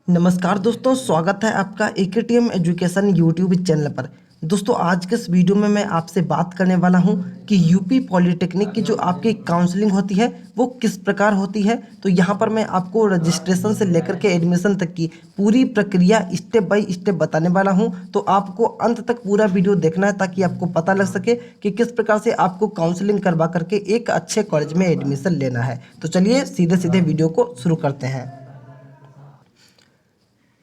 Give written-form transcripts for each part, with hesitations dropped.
नमस्कार दोस्तों, स्वागत है आपका एकेटीएम एजुकेशन यूट्यूब चैनल पर। दोस्तों, आज के इस वीडियो में मैं आपसे बात करने वाला हूं कि यूपी पॉलिटेक्निक की जो आपकी काउंसलिंग होती है वो किस प्रकार होती है। तो यहां पर मैं आपको रजिस्ट्रेशन से लेकर के एडमिशन तक की पूरी प्रक्रिया स्टेप बाय स्टेप बताने वाला हूं। तो आपको अंत तक पूरा वीडियो देखना है ताकि आपको पता लग सके कि किस प्रकार से आपको काउंसलिंग करवा करके एक अच्छे कॉलेज में एडमिशन लेना है। तो चलिए सीधे सीधे वीडियो को शुरू करते हैं।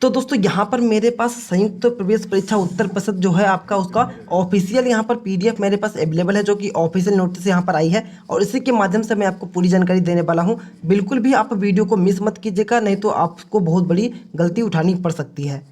तो दोस्तों, यहाँ पर मेरे पास संयुक्त प्रवेश परीक्षा उत्तर प्रदेश जो है आपका, उसका ऑफिशियल यहाँ पर पीडीएफ मेरे पास अवेलेबल है, जो कि ऑफिशियल नोटिस यहाँ पर आई है और इसी के माध्यम से मैं आपको पूरी जानकारी देने वाला हूँ। बिल्कुल भी आप वीडियो को मिस मत कीजिएगा, नहीं तो आपको बहुत बड़ी गलती उठानी पड़ सकती है।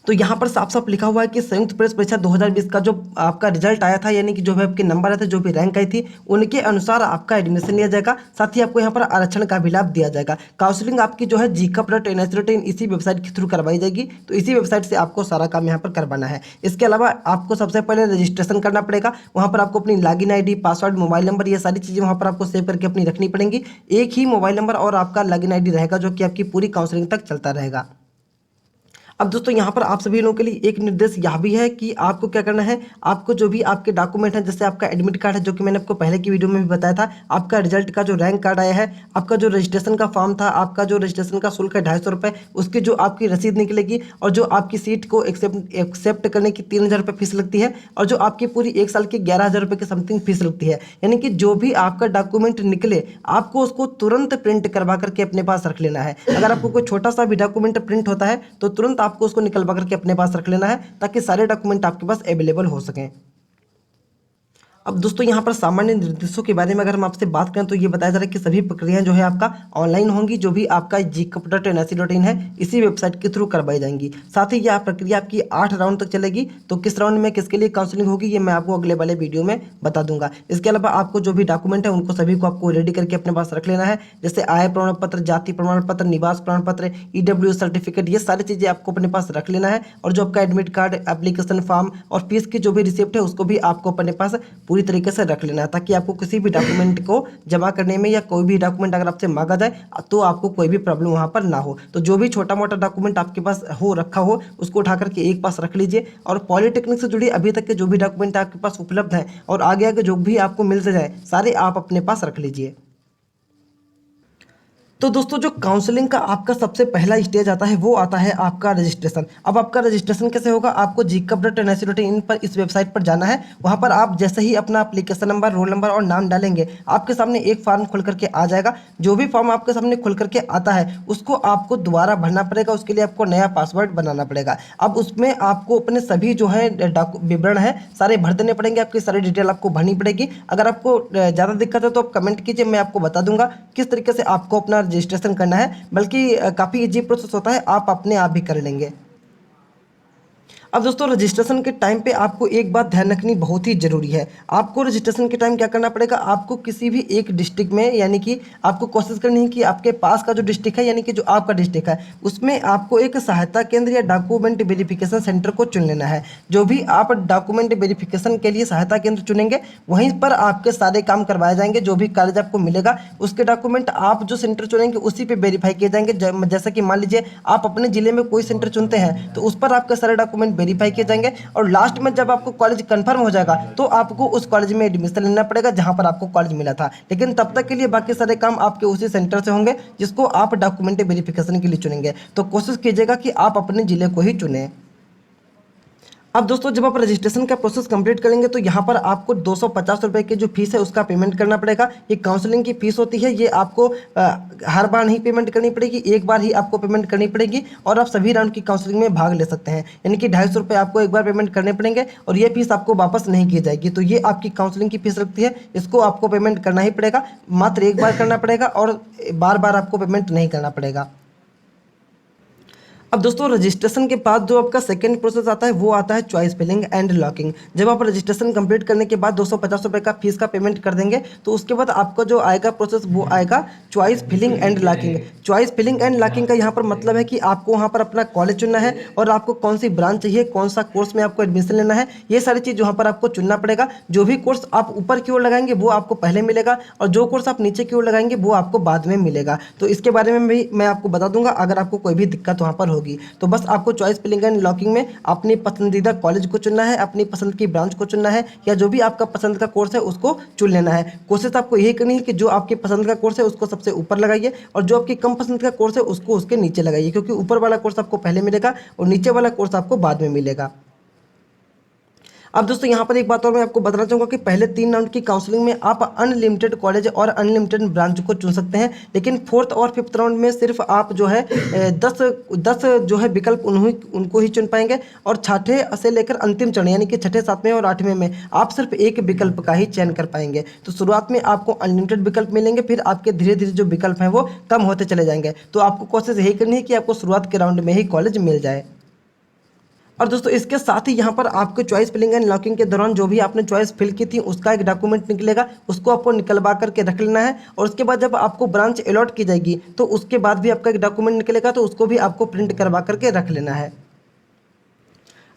तो यहाँ पर साफ साफ लिखा हुआ है कि संयुक्त प्रवेश परीक्षा 2020 का जो आपका रिजल्ट आया था, यानी कि जो भी आपके नंबर आए थे, जो भी रैंक आई थी, उनके अनुसार आपका एडमिशन लिया जाएगा। साथ ही आपको यहाँ पर आरक्षण का भी लाभ दिया जाएगा। काउंसलिंग आपकी जो है GCUP.NIC.in इसी वेबसाइट के थ्रू करवाई जाएगी। तो इसी वेबसाइट से आपको सारा काम यहाँ पर करवाना है। इसके अलावा आपको सबसे पहले रजिस्ट्रेशन करना पड़ेगा। वहाँ पर आपको अपनी login ID, password, mobile number, ये सारी चीज़ें वहाँ पर आपको सेव करके अपनी रखनी पड़ेंगी। एक ही मोबाइल नंबर और आपका लॉगिन ID रहेगा, जो कि आपकी पूरी काउंसलिंग तक चलता रहेगा। अब दोस्तों, यहाँ पर आप सभी लोगों के लिए एक निर्देश यह भी है कि आपको क्या करना है, आपको जो भी आपके डॉक्यूमेंट हैं, जैसे आपका एडमिट कार्ड है, जो कि मैंने आपको पहले की वीडियो में भी बताया था, आपका रिजल्ट का जो रैंक कार्ड आया है, आपका जो रजिस्ट्रेशन का फॉर्म था, आपका जो रजिस्ट्रेशन का शुल्क है 250 रुपये, उसकी जो आपकी रसीद निकलेगी, और जो आपकी सीट को एक्सेप्ट करने की 3000 रुपये फीस लगती है, और जो आपकी पूरी एक साल की 11,000 रुपये की समथिंग फीस लगती है। यानी कि जो भी आपका डॉक्यूमेंट निकले, आपको उसको तुरंत प्रिंट करवा करके अपने पास रख लेना है। अगर आपको कोई छोटा सा भी डॉक्यूमेंट प्रिंट होता है तो तुरंत आपको उसको निकलवा करके अपने पास रख लेना है, ताकि सारे डॉक्यूमेंट आपके पास अवेलेबल हो सकें। अब दोस्तों, यहाँ पर सामान्य निर्देशों के बारे में अगर हम आपसे बात करें तो ये बताया जा रहा है कि सभी प्रक्रियाएं जो है आपका ऑनलाइन होंगी। जो भी आपका GCUP.NIC.in है, इसी वेबसाइट के थ्रू करवाई जाएंगी। साथ ही यह प्रक्रिया आपकी 8 राउंड तक चलेगी। तो किस राउंड में किसके लिए काउंसलिंग होगी, ये मैं आपको अगले वाले वीडियो में बता दूंगा। इसके अलावा आपको जो भी डॉक्यूमेंट है उनको सभी को आपको रेडी करके अपने पास रख लेना है। जैसे आय प्रमाण पत्र, जाति प्रमाण पत्र, निवास प्रमाण पत्र, EWS सर्टिफिकेट, ये सारी चीज़ें आपको अपने पास रख लेना है। और जो आपका एडमिट कार्ड, एप्लीकेशन फॉर्म और फीस की जो भी रिसिप्ट है, उसको भी आपको अपने पास पूरी तरीके से रख लेना है, ताकि आपको किसी भी डॉक्यूमेंट को जमा करने में या कोई भी डॉक्यूमेंट अगर आपसे मांगा जाए तो आपको कोई भी प्रॉब्लम वहां पर ना हो। तो जो भी छोटा मोटा डॉक्यूमेंट आपके पास हो रखा हो, उसको उठा करके एक पास रख लीजिए। और पॉलिटेक्निक से जुड़ी अभी तक के जो भी डॉक्यूमेंट आपके पास उपलब्ध हैं और आगे आगे जो भी आपको मिलते जाए, सारे आप अपने पास रख लीजिए। तो दोस्तों, जो काउंसलिंग का आपका सबसे पहला स्टेज आता है वो आता है आपका रजिस्ट्रेशन। अब आपका रजिस्ट्रेशन कैसे होगा, आपको GCUP.NIC.in पर, इस वेबसाइट पर जाना है। वहां पर आप जैसे ही अपना एप्लीकेशन नंबर, रोल नंबर और नाम डालेंगे, आपके सामने एक फॉर्म खुल करके आ जाएगा। जो भी फॉर्म आपके सामने खुल करके आता है, उसको आपको दोबारा भरना पड़ेगा। उसके लिए आपको नया पासवर्ड बनाना पड़ेगा। अब उसमें आपको अपने सभी जो है विवरण है सारे भर देने पड़ेंगे। आपकी सारी डिटेल आपको भरनी पड़ेगी। अगर आपको ज़्यादा दिक्कत है तो आप कमेंट कीजिए, मैं आपको बता दूंगा किस तरीके से आपको अपना रजिस्ट्रेशन करना है। बल्कि काफ़ी इजी प्रोसेस होता है, आप अपने आप भी कर लेंगे। अब दोस्तों, रजिस्ट्रेशन के टाइम पे आपको एक बात ध्यान रखनी बहुत ही जरूरी है। आपको रजिस्ट्रेशन के टाइम क्या करना पड़ेगा, आपको किसी भी एक डिस्ट्रिक्ट में, यानी कि आपको कोशिश करनी है कि आपके पास का जो डिस्ट्रिक्ट है, यानी कि जो आपका डिस्ट्रिक्ट है, उसमें आपको एक सहायता केंद्र या डॉक्यूमेंट वेरिफिकेशन सेंटर को चुन लेना है। जो भी आप डॉक्यूमेंट वेरिफिकेशन के लिए सहायता केंद्र चुनेंगे, वहीं पर आपके सारे काम करवाए जाएंगे। जो भी कॉलेज आपको मिलेगा, उसके डॉक्यूमेंट आप जो सेंटर चुनेंगे उसी पे वेरीफाई किए जाएंगे। जैसा कि मान लीजिए आप अपने जिले में कोई सेंटर चुनते हैं, तो उस पर आपके सारे डॉक्यूमेंट वेरीफाई किए जाएंगे। और लास्ट में जब आपको कॉलेज कंफर्म हो जाएगा, तो आपको उस कॉलेज में एडमिशन लेना पड़ेगा जहां पर आपको कॉलेज मिला था। लेकिन तब तक के लिए बाकी सारे काम आपके उसी सेंटर से होंगे जिसको आप डॉक्यूमेंट वेरिफिकेशन के लिए चुनेंगे। तो कोशिश कीजिएगा कि आप अपने जिले को ही चुनें। अब दोस्तों, जब आप रजिस्ट्रेशन का प्रोसेस कंप्लीट करेंगे तो यहाँ पर आपको 250 रुपये की जो फीस है उसका पेमेंट करना पड़ेगा। ये काउंसलिंग की फीस होती है, ये आपको हर बार नहीं पेमेंट करनी पड़ेगी, एक बार ही आपको पेमेंट करनी पड़ेगी। और आप सभी राउंड की काउंसलिंग में भाग ले सकते हैं। यानी कि 250 रुपये आपको एक बार पेमेंट करने पड़ेंगे और ये फीस आपको वापस नहीं की जाएगी। तो ये आपकी काउंसलिंग की फीस लगती है, इसको आपको पेमेंट करना ही पड़ेगा। मात्र एक बार करना पड़ेगा और बार बार आपको पेमेंट नहीं करना पड़ेगा। अब दोस्तों रजिस्ट्रेशन के बाद जो आपका सेकंड प्रोसेस आता है वो आता है चॉइस फिलिंग एंड लॉकिंग। जब आप रजिस्ट्रेशन कंप्लीट करने के बाद 250 रुपये का फीस का पेमेंट कर देंगे तो उसके बाद आपका जो आएगा प्रोसेस वो आएगा choice filling and locking. Choice filling and locking का यहाँ पर मतलब है कि आपको वहाँ पर अपना कॉलेज चुनना है और आपको कौन सी ब्रांच चाहिए, कौन सा कोर्स में आपको एडमिशन लेना है, ये सारी चीज़ वहाँ पर आपको चुनना पड़ेगा। जो भी कोर्स आप ऊपर की ओर लगाएंगे वो आपको पहले मिलेगा और जो कोर्स आप नीचे की ओर लगाएंगे वो आपको बाद में मिलेगा। तो इसके बारे में भी मैं आपको बता दूंगा अगर आपको कोई भी दिक्कत वहाँ पर होगी। तो बस आपको चॉइस फिलिंग एंड लॉकिंग में अपनी पसंदीदा कॉलेज को चुनना है, अपनी पसंद की ब्रांच को चुनना है या जो भी आपका पसंद का कोर्स है उसको चुन लेना है। कोशिश आपको यही करनी है कि जो आपकी पसंद का कोर्स है उसको सबसे ऊपर लगाइए और जो आपकी कम पसंद का कोर्स है उसको उसके नीचे लगाइए, क्योंकि ऊपर वाला कोर्स आपको पहले मिलेगा और नीचे वाला कोर्स आपको बाद में मिलेगा। अब दोस्तों यहाँ पर एक बात और मैं आपको बताना चाहूँगा कि पहले 3 राउंड की काउंसलिंग में आप अनलिमिटेड कॉलेज और अनलिमिटेड ब्रांच को चुन सकते हैं, लेकिन 4th और 5th राउंड में सिर्फ आप जो है 10 जो है विकल्प उनको ही चुन पाएंगे और छठे से लेकर अंतिम चरण यानी कि छठे 7वें और 8वें में आप सिर्फ एक विकल्प का ही चयन कर पाएंगे। तो शुरुआत में आपको अनलिमिटेड विकल्प मिलेंगे, फिर आपके धीरे धीरे जो विकल्प हैं वो कम होते चले जाएंगे। तो आपको कोशिश यही करनी है कि आपको शुरुआत के राउंड में ही कॉलेज मिल जाए। और दोस्तों इसके साथ ही यहाँ पर आपको चॉइस फिलिंग एंड लॉकिंग के दौरान जो भी आपने चॉइस फिल की थी उसका एक डॉक्यूमेंट निकलेगा, उसको आपको निकलवा करके रख लेना है और उसके बाद जब आपको ब्रांच अलॉट की जाएगी तो उसके बाद भी आपका एक डॉक्यूमेंट निकलेगा, तो उसको भी आपको प्रिंट करवा करके रख लेना है।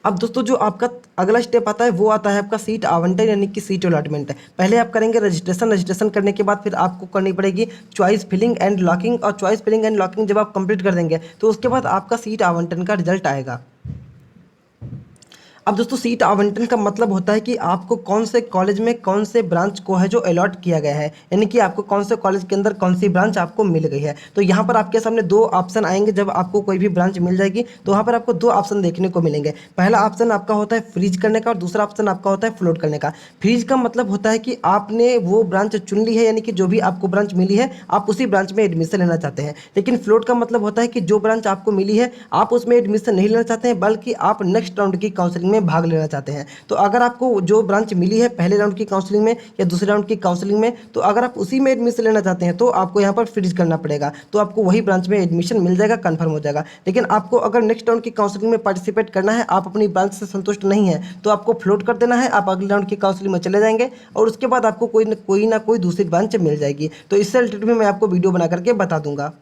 अब दोस्तों जो आपका अगला स्टेप आता है वो आता है आपका सीट आवंटन यानी कि सीट अलॉटमेंट। पहले आप करेंगे रजिस्ट्रेशन करने के बाद फिर आपको करनी पड़ेगी चॉइस फिलिंग एंड लॉकिंग और चॉइस फिलिंग एंड लॉकिंग जब आप कंप्लीट कर देंगे तो उसके बाद आपका सीट आवंटन का रिजल्ट आएगा। अब दोस्तों सीट आवंटन का मतलब होता है कि आपको कौन से कॉलेज में कौन से ब्रांच को है जो अलॉट किया गया है, यानी कि आपको कौन से कॉलेज के अंदर कौन सी ब्रांच आपको मिल गई है। तो यहाँ पर आपके सामने 2 ऑप्शन आएंगे, जब आपको कोई भी ब्रांच मिल जाएगी तो वहाँ पर आपको 2 ऑप्शन देखने को मिलेंगे। पहला ऑप्शन आपका होता है फ्रीज करने का और दूसरा ऑप्शन आपका होता है फ्लोट करने का। फ्रीज का मतलब होता है कि आपने वो ब्रांच चुन ली है, यानी कि जो भी आपको ब्रांच मिली है आप उसी ब्रांच में एडमिशन लेना चाहते हैं। लेकिन फ्लोट का मतलब होता है कि जो ब्रांच आपको मिली है आप उसमें एडमिशन नहीं लेना चाहते हैं, बल्कि आप नेक्स्ट राउंड की काउंसलिंग में भाग लेना चाहते हैं। तो अगर आपको जो ब्रांच मिली है पहले राउंड की काउंसलिंग में या दूसरे राउंड की काउंसलिंग में, तो अगर आप उसी में एडमिशन लेना चाहते हैं तो आपको यहाँ पर फ्रीज करना पड़ेगा, तो आपको वही ब्रांच में एडमिशन मिल जाएगा, कंफर्म हो जाएगा। लेकिन आपको अगर नेक्स्ट राउंड की काउंसलिंग में पार्टिसिपेट करना है, आप अपनी ब्रांच से संतुष्ट नहीं है, तो आपको फ्लोट कर देना है, आप अगले राउंड की काउंसलिंग में चले जाएंगे और उसके बाद आपको कोई ना कोई दूसरी ब्रांच मिल जाएगी। तो इससे रिलेटेड भी मैं आपको वीडियो बना करके बता दूंगा।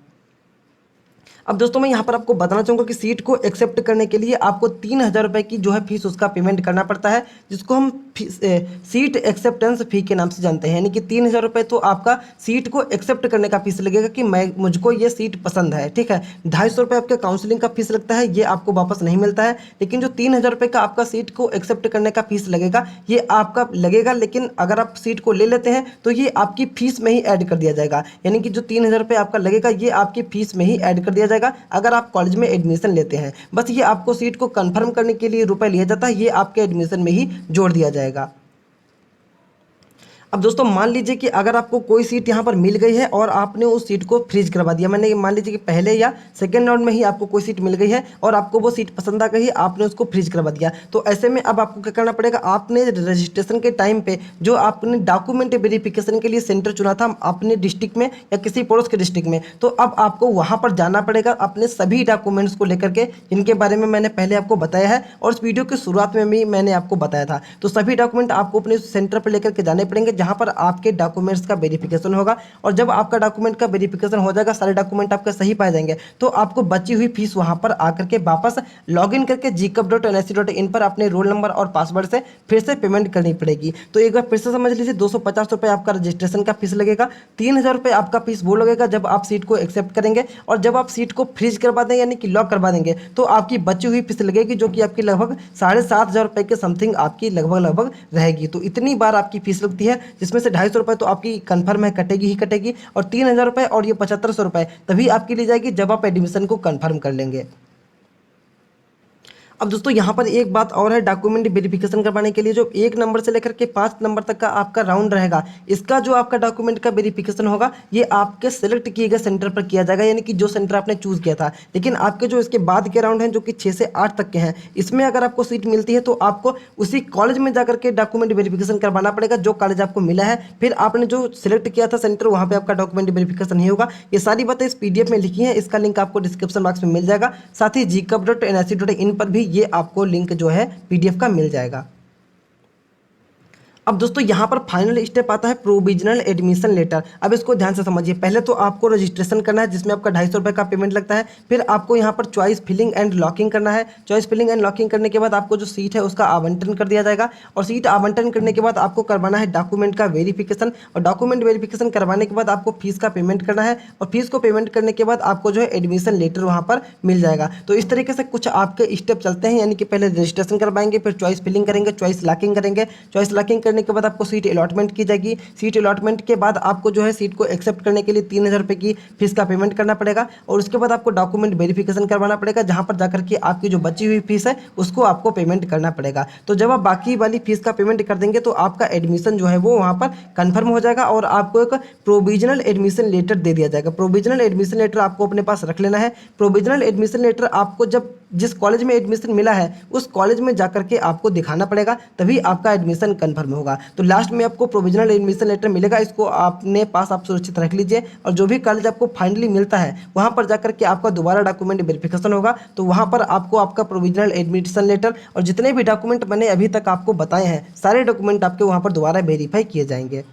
अब दोस्तों मैं यहाँ पर आपको बताना चाहूँगा कि सीट को एक्सेप्ट करने के लिए आपको 3,000 रुपये की जो है फीस उसका पेमेंट करना पड़ता है, जिसको हम सीट एक्सेप्टेंस फ़ी के नाम से जानते हैं। यानी कि 3,000 रुपये तो आपका सीट को एक्सेप्ट करने का फीस लगेगा कि मुझको ये सीट पसंद है, ठीक है। 250 रुपये आपके काउंसलिंग का फीस लगता है, ये आपको वापस नहीं मिलता है। लेकिन जो 3,000 रुपये का आपका सीट को एक्सेप्ट करने का फीस लगेगा ये आपका लगेगा, लेकिन अगर आप सीट को ले लेते हैं तो ये आपकी फीस में ही ऐड कर दिया जाएगा। यानी कि जो 3,000 रुपये आपका लगेगा ये आपकी फीस में ही ऐड कर दिया जाएगा अगर आप कॉलेज में एडमिशन लेते हैं। बस ये आपको सीट को कंफर्म करने के लिए रुपए लिया जाता है, ये आपके एडमिशन में ही जोड़ दिया जाएगा। अब दोस्तों मान लीजिए कि अगर आपको कोई सीट यहाँ पर मिल गई है और आपने उस सीट को फ्रीज करवा दिया, मैंने मान लीजिए कि पहले या सेकेंड राउंड में ही आपको कोई सीट मिल गई है और आपको वो सीट पसंद आ गई है, आपने उसको फ्रीज करवा दिया, तो ऐसे में अब आपको क्या करना पड़ेगा, आपने रजिस्ट्रेशन के टाइम पे जो आपने डॉक्यूमेंट वेरिफिकेशन के लिए सेंटर चुना था अपने डिस्ट्रिक्ट में या किसी पड़ोस के डिस्ट्रिक्ट में, तो अब आपको वहाँ पर जाना पड़ेगा अपने सभी डॉक्यूमेंट्स को लेकर के, जिनके बारे में मैंने पहले आपको बताया है और इस वीडियो की शुरुआत में भी मैंने आपको बताया था। तो सभी डॉक्यूमेंट आपको अपने सेंटर पर लेकर के जाने पड़ेंगे जहाँ पर आपके डॉक्यूमेंट्स का वेरिफिकेशन होगा। और जब आपका डॉक्यूमेंट का वेरिफिकेशन हो जाएगा, सारे डॉक्यूमेंट आपके सही पाए जाएंगे, तो आपको बची हुई फीस वहाँ पर आकर के वापस लॉगिन करके gcup.nic.in पर अपने रोल नंबर और पासवर्ड से फिर से पेमेंट करनी पड़ेगी। तो एक बार फिर से समझ लीजिए, 250 रुपये आपका रजिस्ट्रेशन का फीस लगेगा, 3,000 रुपये आपका फीस वो लगेगा जब आप सीट को एक्सेप्ट करेंगे, और जब आप सीट को फ्रीज करवा देंगे यानी कि लॉक करवा देंगे तो आपकी बची हुई फीस लगेगी जो कि आपकी लगभग 7,500 रुपये के समथिंग आपकी लगभग रहेगी। तो इतनी बार आपकी फीस लगती है, जिसमें से 250 रुपये तो आपकी कन्फर्म है कटेगी ही कटेगी, और 3,000 रुपये और ये 7,500 रुपये तभी आपकी ली जाएगी जब आप एडमिशन को कन्फर्म कर लेंगे। अब दोस्तों यहाँ पर एक बात और है, डॉक्यूमेंट वेरिफिकेशन करवाने के लिए जो 1 नंबर से लेकर के 5 नंबर तक का आपका राउंड रहेगा, इसका जो आपका डॉक्यूमेंट का वेरिफिकेशन होगा ये आपके सेलेक्ट किए गए सेंटर पर किया जाएगा, यानी कि जो सेंटर आपने चूज किया था। लेकिन आपके जो इसके बाद के राउंड हैं जो कि 6 से 8 तक के हैं, इसमें अगर आपको सीट मिलती है तो आपको उसी कॉलेज में जाकर के डॉक्यूमेंट वेरिफिकेशन करवाना पड़ेगा जो कॉलेज आपको मिला है। फिर आपने जो सिलेक्ट किया था सेंटर, वहाँ पे आपका डॉक्यूमेंट वेरिफिकेशन नहीं होगा। ये सारी बातें इस पीडीएफ में लिखी हैं, इसका लिंक आपको डिस्क्रिप्शन बॉक्स में मिल जाएगा। साथ ही gcub.nic.in पर भी ये आपको लिंक जो है पीडीएफ का मिल जाएगा। अब दोस्तों यहाँ पर फाइनल स्टेप आता है प्रोविजनल एडमिशन लेटर। अब इसको ध्यान से समझिए। पहले तो आपको रजिस्ट्रेशन करना है जिसमें आपका 250 रुपये का पेमेंट लगता है। फिर आपको यहाँ पर चॉइस फिलिंग एंड लॉकिंग करना है। चॉइस फिलिंग एंड लॉकिंग करने के बाद आपको जो सीट है उसका आवंटन कर दिया जाएगा, और सीट आवंटन करने के बाद आपको करवाना है डॉक्यूमेंट का वेरिफिकेशन, और डॉक्यूमेंट वेरिफिकेशन करवाने के बाद आपको फीस का पेमेंट करना है, और फीस को पेमेंट करने के बाद आपको जो है एडमिशन लेटर वहाँ पर मिल जाएगा। तो इस तरीके से कुछ आपके स्टेप चलते हैं, यानी कि पहले रजिस्ट्रेशन करवाएंगे, फिर चॉइस फिलिंग करेंगे, चॉइस लॉकिंग करेंगे। चॉइस लॉकिंग करने के बाद आपको सीट अलॉटमेंट की जाएगी। सीट अलॉटमेंट के बाद आपको जो है सीट को एक्सेप्ट करने के लिए 3000 रुपये की फीस का पेमेंट करना पड़ेगा, और उसके बाद आपको डॉक्यूमेंट वेरिफिकेशन करवाना पड़ेगा, जहां पर जाकर के आपकी जो बची हुई फीस है उसको आपको पेमेंट करना पड़ेगा। तो जब आप बाकी वाली फीस का पेमेंट कर देंगे तो आपका एडमिशन जो है वो वहाँ पर कन्फर्म हो जाएगा, और आपको एक प्रोविजनल एडमिशन लेटर दे दिया जाएगा। प्रोविजनल एडमिशन लेटर आपको अपने पास रख लेना है। प्रोविजनल एडमिशन लेटर आपको जब जिस कॉलेज में एडमिशन मिला है उस कॉलेज में जाकर के आपको दिखाना पड़ेगा, तभी आपका एडमिशन कन्फर्म होगा। तो लास्ट में आपको प्रोविजनल एडमिशन लेटर मिलेगा, इसको आपने पास आप सुरक्षित रख लीजिए। और जो भी कॉलेज आपको फाइनली मिलता है वहाँ पर जाकर के आपका दोबारा डॉक्यूमेंट वेरिफिकेशन होगा, तो वहाँ पर आपको आपका प्रोविजनल एडमिशन लेटर और जितने भी डॉक्यूमेंट मैंने अभी तक आपको बताए हैं सारे डॉक्यूमेंट आपके वहाँ पर दोबारा वेरीफाई किए जाएंगे।